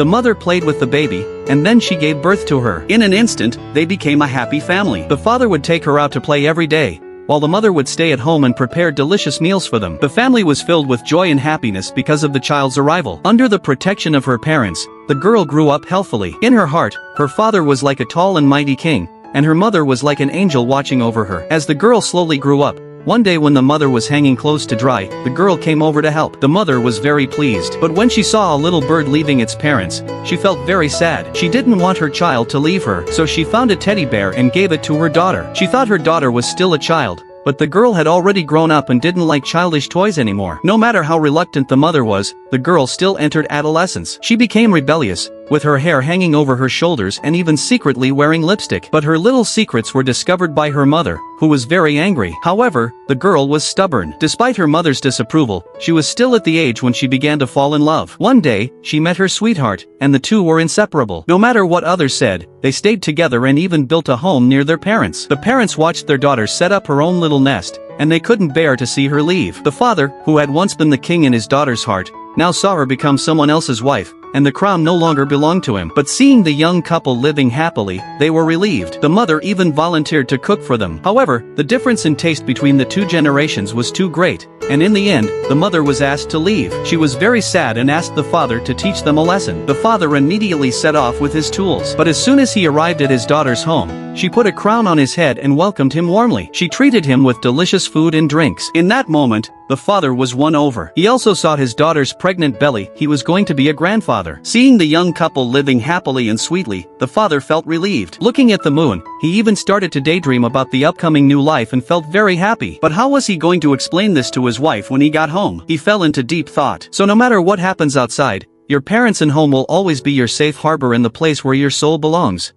The mother played with the baby, and then she gave birth to her. In an instant, they became a happy family. The father would take her out to play every day, while the mother would stay at home and prepare delicious meals for them. The family was filled with joy and happiness because of the child's arrival. Under the protection of her parents, the girl grew up healthily. In her heart, her father was like a tall and mighty king, and her mother was like an angel watching over her. As the girl slowly grew up, one day when the mother was hanging clothes to dry, the girl came over to help. The mother was very pleased. But when she saw a little bird leaving its parents, she felt very sad. She didn't want her child to leave her, so she found a teddy bear and gave it to her daughter. She thought her daughter was still a child, but the girl had already grown up and didn't like childish toys anymore. No matter how reluctant the mother was, the girl still entered adolescence. She became rebellious, with her hair hanging over her shoulders and even secretly wearing lipstick. But her little secrets were discovered by her mother, who was very angry. However, the girl was stubborn. Despite her mother's disapproval, she was still at the age when she began to fall in love. One day, she met her sweetheart, and the two were inseparable. No matter what others said, they stayed together and even built a home near their parents. The parents watched their daughter set up her own little nest, and they couldn't bear to see her leave. The father, who had once been the king in his daughter's heart, now saw her become someone else's wife, and the crown no longer belonged to him. But seeing the young couple living happily, they were relieved. The mother even volunteered to cook for them. However, the difference in taste between the two generations was too great, and in the end, the mother was asked to leave. She was very sad and asked the father to teach them a lesson. The father immediately set off with his tools. But as soon as he arrived at his daughter's home, she put a crown on his head and welcomed him warmly. She treated him with delicious food and drinks. In that moment, the father was won over. He also saw his daughter's pregnant belly. He was going to be a grandfather. Seeing the young couple living happily and sweetly, the father felt relieved. Looking at the moon, he even started to daydream about the upcoming new life and felt very happy. But how was he going to explain this to his wife when he got home? He fell into deep thought. So no matter what happens outside, your parents and home will always be your safe harbor and the place where your soul belongs.